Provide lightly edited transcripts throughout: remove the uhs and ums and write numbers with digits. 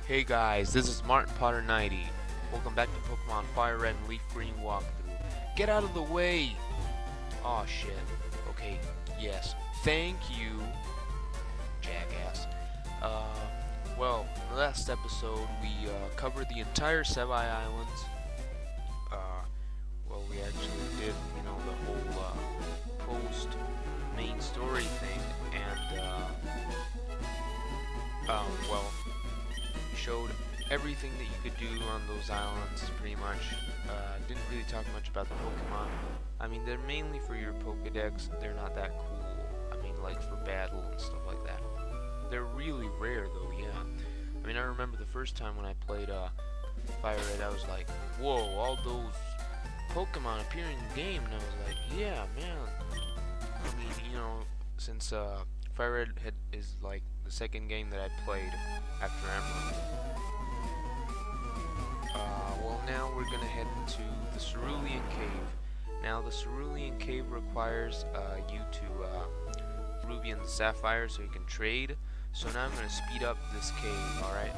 Hey guys, this is Martin Potter 90. Welcome back to Pokemon Fire Red and Leaf Green walkthrough. Get out of the way! Aw shit. Okay, yes. Thank you, jackass. Well, in the last episode we covered the entire Sevi Islands. Well, we actually did, the whole post main story thing, and well, showed everything that you could do on those islands, pretty much. Didn't really talk much about the Pokemon. I mean, they're mainly for your Pokedex. They're not that cool. I mean, like for battle and stuff like that. They're really rare, though, yeah. I mean, I remember the first time when I played Fire Red, I was like, whoa, all those Pokemon appear in the game, and I was like, yeah, man. I mean, since Fire Red is like the second game that I played after Emerald. Well, now we're gonna head into the Cerulean Cave. Now, the Cerulean Cave requires you to Ruby and Sapphire so you can trade. So now I'm gonna speed up this cave, alright?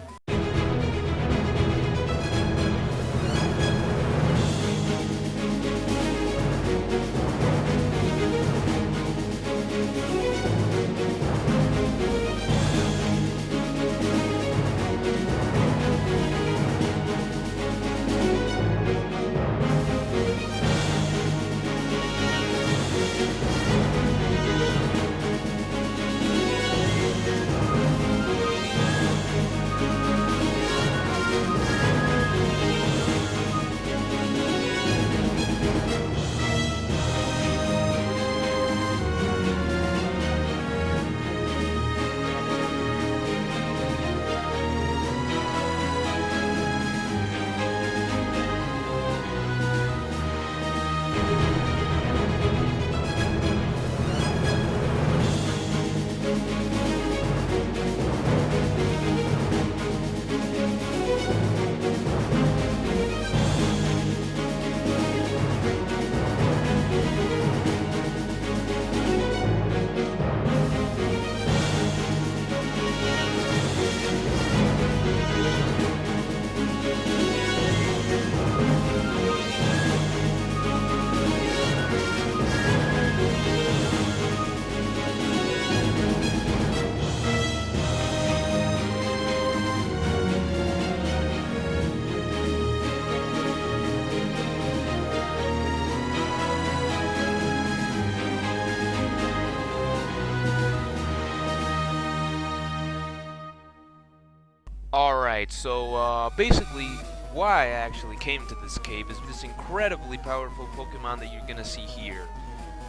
Alright, so basically why I actually came to this cave is this incredibly powerful Pokemon that you're gonna see here.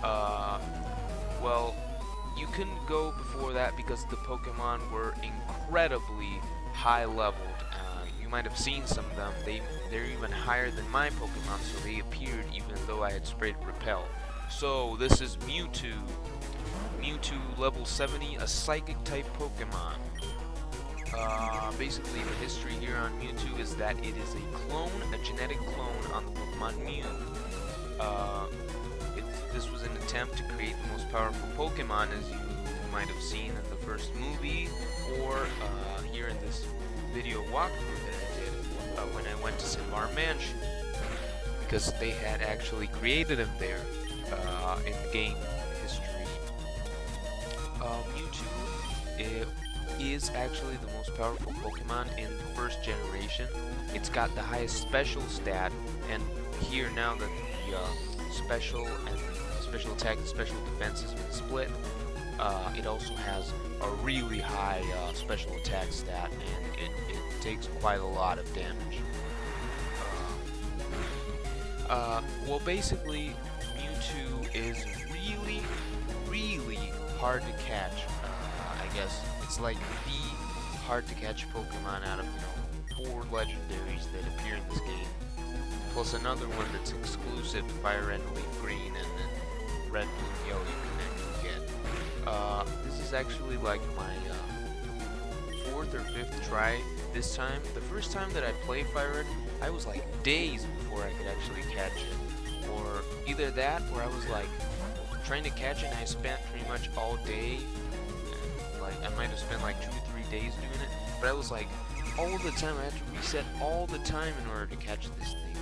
Well, you couldn't go before that because the Pokemon were incredibly high leveled. You might have seen some of them. They're even higher than my Pokemon, so they appeared even though I had sprayed Repel. So this is Mewtwo. Mewtwo level 70, a Psychic type Pokemon. Basically the history here on Mewtwo is that it is a clone, a genetic clone on the Pokemon Mew. This was an attempt to create the most powerful Pokemon, as you might have seen in the first movie, or here in this video walkthrough that I did when I went to Sinmar Mansion, because they had actually created him there in the game history. Mewtwo is actually the most powerful Pokemon in the first generation. It's got the highest special stat, and here now that the special and special attack and special defense has been split, it also has a really high special attack stat, and it takes quite a lot of damage. Well, basically, Mewtwo is really, really hard to catch. I guess it's like the hard to catch Pokemon out of 4 legendaries that appear in this game, plus another one that's exclusive to Fire Red and Leaf Green, and then Red, Blue, Yellow you can actually get. This is actually like my 4th or 5th try this time. The first time that I played Fire Red, I was like days before I could actually catch it, or either that, or I was like trying to catch it and I spent pretty much all day. Like, I might have spent like 2 to 3 days doing it, but I was like all the time. I have to reset all the time in order to catch this thing.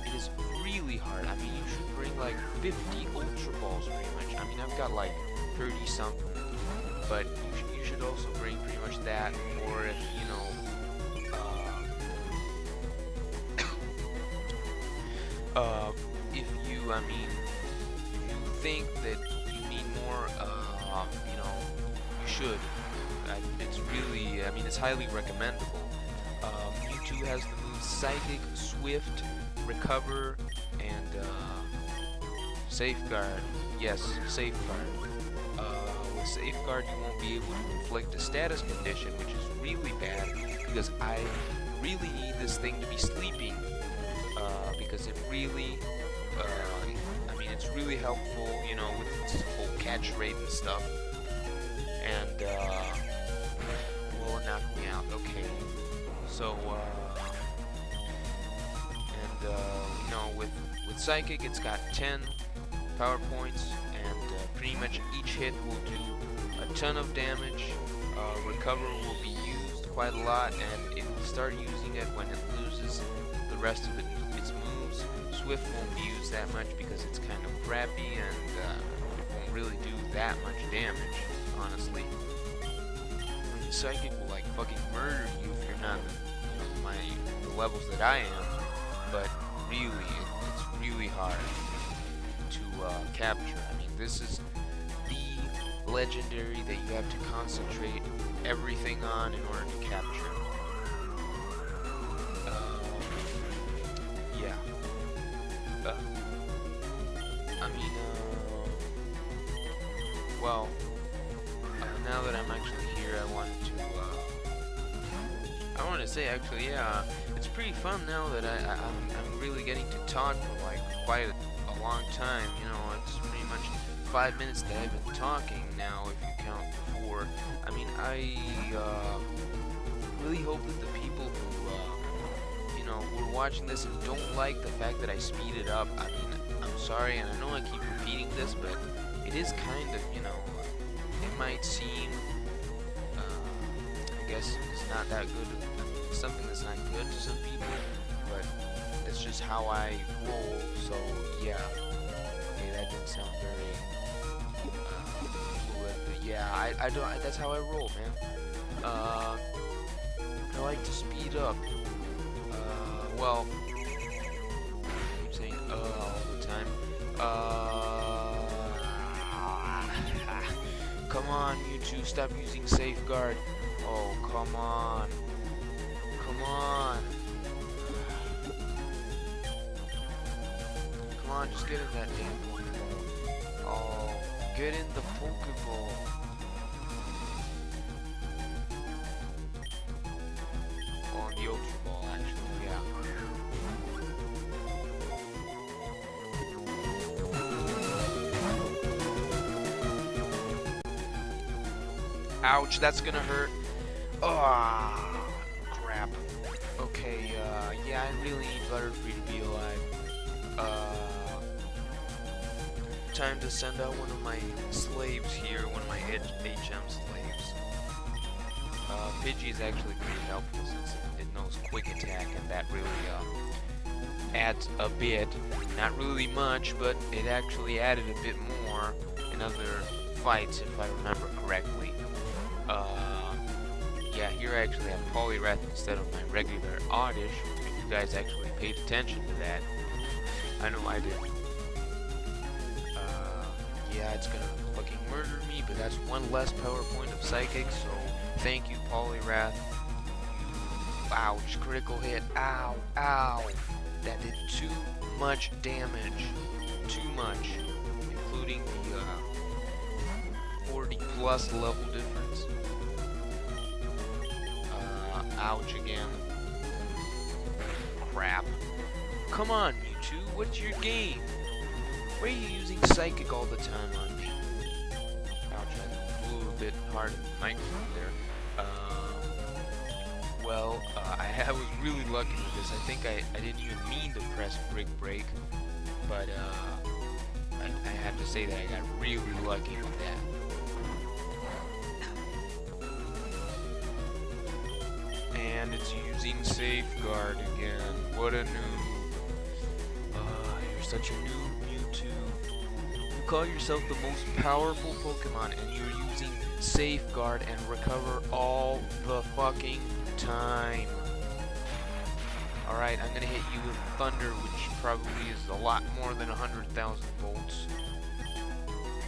It is really hard. I mean, you should bring like 50 Ultra Balls pretty much. I mean, I've got like 30 something, but you should also bring pretty much that, or if, you know, if you, I mean, if you think that you need more, you know, you should. It's really, I mean, it's highly recommendable. Mewtwo has the moves Psychic, Swift, Recover, and Safeguard. Yes, Safeguard. With Safeguard, you won't be able to inflict a status condition, which is really bad, because I really need this thing to be sleeping, because it really, I mean, it's really helpful, you know, with its whole catch rate and stuff, and, will it knock me out? Okay, so, and, you know, with Psychic, it's got 10 power points, and pretty much each hit will do a ton of damage. Recover will be used quite a lot, and it will start using it when it loses the rest of its moves. Swift won't be used that much because it's kind of crappy, and it won't really do that much damage, honestly. I mean, Psychic will like fucking murder you if you're not, you know, the levels that I am, but really, it's really hard to capture. I mean, this is the legendary that you have to concentrate everything on in order to capture. Yeah. I mean, well, now that I'm actually here, I wanted to say, actually, yeah, it's pretty fun now that I'm really getting to talk for like quite a long time. You know, it's pretty much 5 minutes that I've been talking now, if you count before. I mean, I really hope that the people who, you know, who are watching this and don't like the fact that I speed it up, I mean, I'm sorry, and I know I keep repeating this, but it is kind of, you know, it might seem, I guess it's not that good, something that's not good to some people, but that's just how I roll, so yeah. Okay, that didn't sound very fluid, but yeah, I don't, that's how I roll, man. I like to speed up. Well, I keep saying all the time. Come on, Mewtwo, stop using Safeguard. Oh, come on. Come on. Come on, just get in that damn Pokeball. Oh, get in the Pokeball. Oh, the Ultra Ball, actually, yeah. Ouch, that's gonna hurt. Oh, crap. Okay, yeah, I really need Butterfree to be alive. Time to send out one of my slaves here, one of my HM slaves. Pidgey is actually pretty helpful since it knows Quick Attack, and that really, adds a bit. Not really much, but it actually added a bit more in other fights, if I remember correctly. Yeah, here I actually have Poliwrath instead of my regular Oddish, if you guys actually paid attention to that. I know I did. Yeah, it's gonna fucking murder me, but that's one less power point of Psychic, so thank you, Poliwrath. Ouch, critical hit. Ow, ow. That did too much damage. Too much. Including the 40 plus level difference. Ouch again. Crap. Come on, Mewtwo, what's your game? Why are you using Psychic all the time on me? Ouch, I blew a bit hard in the microphone there. Well, I was really lucky with this. I think I didn't even mean to press Brick Break, but I have to say that I got really lucky with that. And it's using Safeguard again. What a noob. You're such a noob, Mewtwo. You call yourself the most powerful Pokemon and you're using Safeguard and Recover all the fucking time. Alright, I'm gonna hit you with Thunder, which probably is a lot more than 100,000 volts.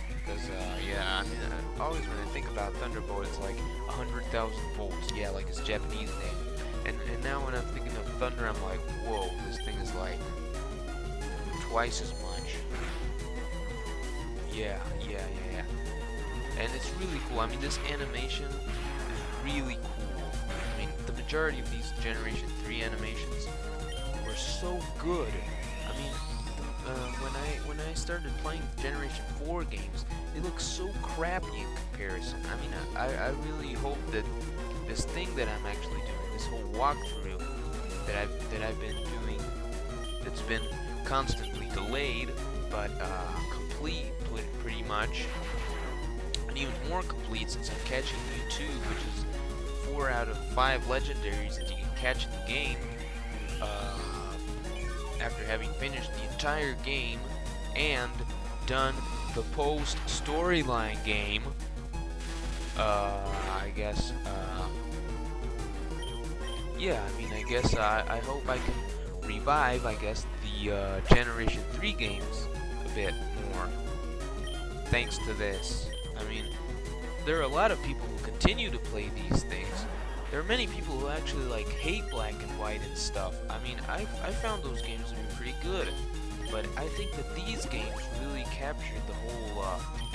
Because, yeah, I mean, always when I think about Thunderbolt, it's like 100,000 volts. Yeah, like it's Japanese name. And now when I'm thinking of Thunder, I'm like, whoa, this thing is like twice as much. Yeah. And it's really cool. I mean, this animation is really cool. I mean, the majority of these Generation 3 animations were so good. I mean, when I started playing Generation 4 games, they look so crappy in comparison. I mean, I really hope that this thing that I'm actually doing, this whole walkthrough that I've been doing, that's been constantly delayed, but complete pretty much, and even more complete since I'm catching Mewtwo, which is 4 out of 5 legendaries that you can catch in the game. After having finished the entire game and done the post storyline game, I guess, yeah, I mean, I guess I hope I can revive, I guess, the Generation 3 games a bit more, thanks to this. I mean, there are a lot of people who continue to play these things. There are many people who actually like hate Black and White and stuff. I mean, I found those games to be pretty good, but I think that these games really captured the whole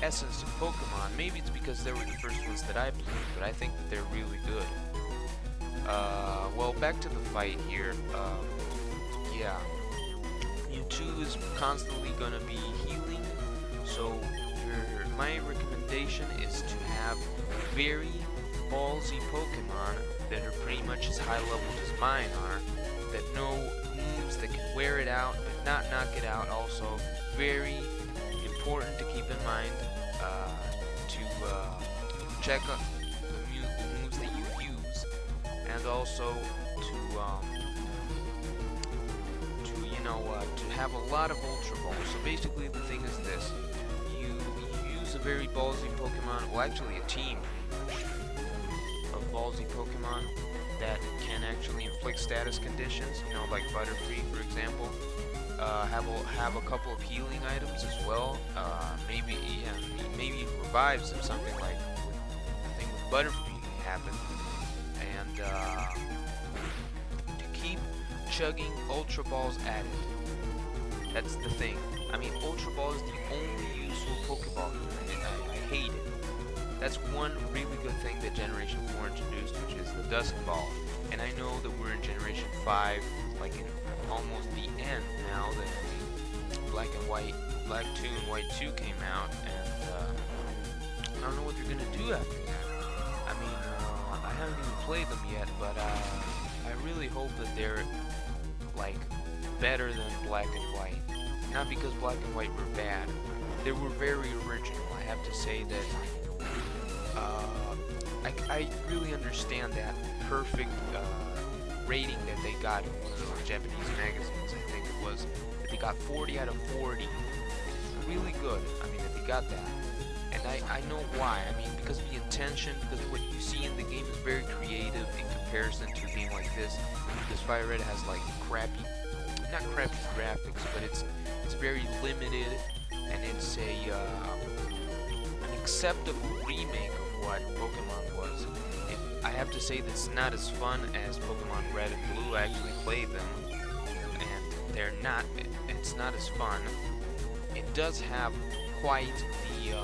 essence of Pokemon. Maybe it's because they were the first ones that I played, but I think that they're really good. Well, back to the fight here. Yeah, Mewtwo is constantly gonna be healing, so my recommendation is to have very ballsy Pokemon that are pretty much as high leveled as mine are, that know moves that can wear it out but not knock it out. Also, very important to keep in mind to check the moves that you use, and also to have a lot of Ultra Balls. So basically, the thing is this: you use a very ballsy Pokemon, well, actually a team of ballsy Pokemon that can actually inflict status conditions, you know, like Butterfree, for example. Have a couple of healing items as well. Maybe revives if something like the thing with Butterfree happened. And to keep chugging Ultra Balls at it. That's the thing. I mean, Ultra Ball is the only useful Pokeball here, and I hate it. That's one really good thing that Generation 4 introduced, which is the Dusk Ball. And I know that we're in Generation 5, like in almost the end now, that Black 2 and White 2 came out, and I don't know what they're gonna do after that. I mean, I haven't even played them yet, but I really hope that they're, like, better than Black and White. Not because Black and White were bad. They were very original. I have to say that I really understand that perfect rating that they got in one of those Japanese magazines. I think it was that they got 40 out of 40. It's really good. I mean, that they got that. And I know why. I mean, because of the intention, because what you see in the game is very creative in comparison to a game like this. Because Fire Red has like not crappy graphics, but it's very limited, and it's an acceptable remake of what Pokemon was. I have to say that's not as fun as Pokemon Red and Blue. I actually played them, and they're not. It's not as fun. It does have quite the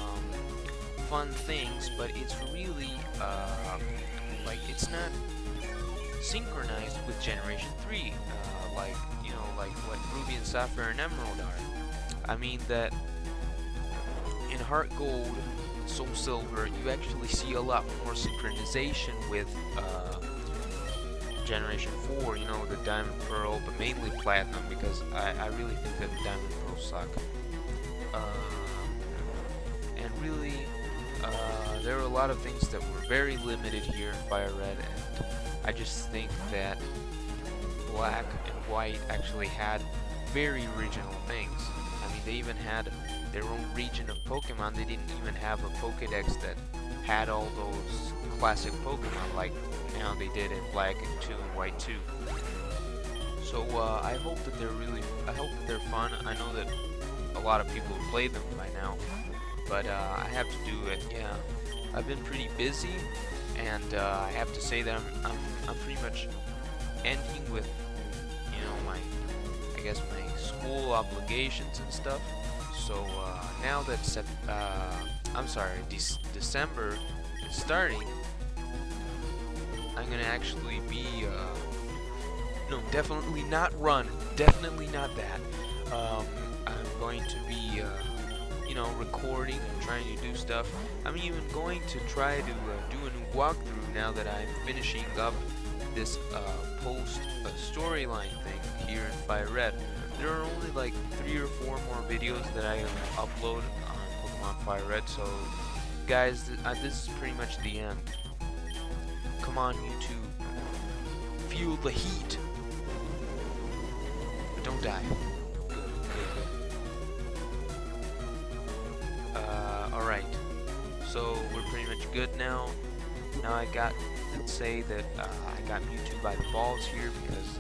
fun things, but it's really like it's not synchronized with Generation 3, like what Ruby and Sapphire and Emerald are. I mean that in Heart Gold, Soul Silver, you actually see a lot more synchronization with Generation 4, you know, the Diamond Pearl, but mainly Platinum, because I really think that the Diamond Pearl suck. And really, there are a lot of things that were very limited here in Fire Red, and I just think that Black and White actually had very original things. I mean, they even had their own region of Pokemon. They didn't even have a Pokedex that had all those classic Pokemon like now they did in Black and 2 and White 2. So I hope that I hope that they're fun. I know that a lot of people have played them by now, but I have to do it. Yeah, I've been pretty busy, and I have to say that I'm pretty much ending with, you know, my school obligations and stuff. So now that December is starting, I'm gonna actually be no, definitely not run, definitely not that. I'm going to be you know, recording and trying to do stuff. I'm even going to try to do a new walkthrough now that I'm finishing up this post storyline thing here in Fire Red. There are only like 3 or 4 more videos that I upload on Pokemon Fire Red, so guys, this is pretty much the end. Come on, YouTube, feel the heat, but don't die. Good, good, good. Alright, so we're pretty much good now. Now let's say that I got Mewtwo by the balls here because,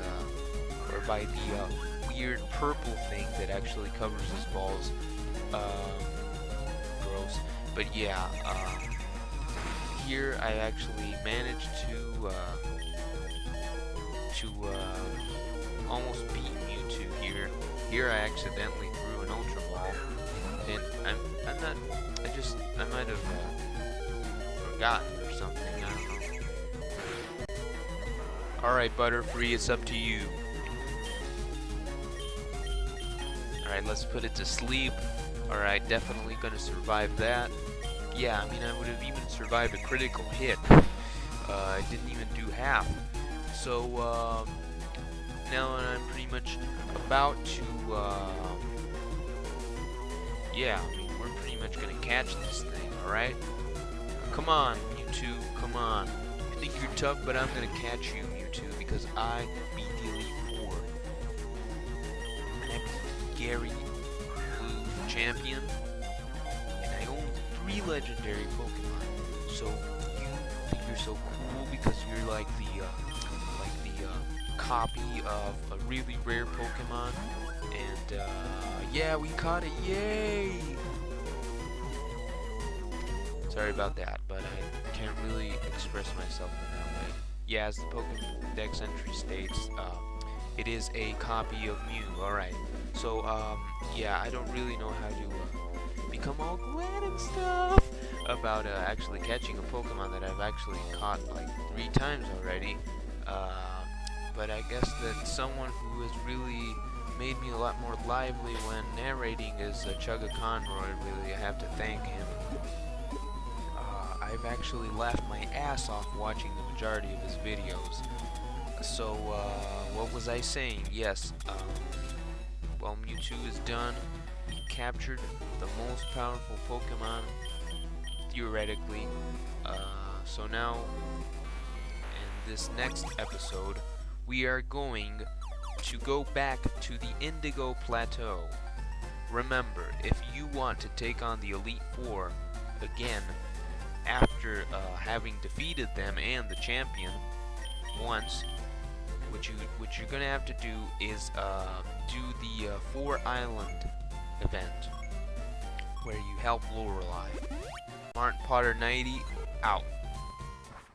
or by the weird purple thing that actually covers his balls. Gross. But yeah, here I actually managed to almost beat Mewtwo here. Here I accidentally threw an Ultra Ball, and I might have forgotten or something. I don't know. Alright, Butterfree, it's up to you. Alright, let's put it to sleep. Alright, definitely gonna survive that. Yeah, I mean, I would have even survived a critical hit. I didn't even do half. So, now I'm pretty much about to, yeah, I mean, we're pretty much gonna catch this thing, alright? Come on, Mewtwo, come on. You think you're tough, but I'm gonna catch you, Mewtwo, because I beat the Elite Four. And I beat Gary, Blue, Champion, and I own 3 legendary Pokemon. So you think you're so cool because you're like the copy of a really rare Pokemon, and yeah, we caught it, yay! Sorry about that, but I can't really express myself in that way. Yeah, as the Pokédex entry states, it is a copy of Mew. Alright, so yeah, I don't really know how to become all glad and stuff about actually catching a Pokemon that I've actually caught like 3 times already. But I guess that someone who has really made me a lot more lively when narrating is Chugga Conroy. Really, I have to thank him. I've actually laughed my ass off watching the majority of his videos. So, what was I saying? Yes, well, Mewtwo is done. We captured the most powerful Pokemon, theoretically. So now, in this next episode, we are going to go back to the Indigo Plateau. Remember, if you want to take on the Elite Four again, after having defeated them and the champion once, what you're gonna have to do is do the 4 Island event, where you help Lorelei. Martin Potter 90 out.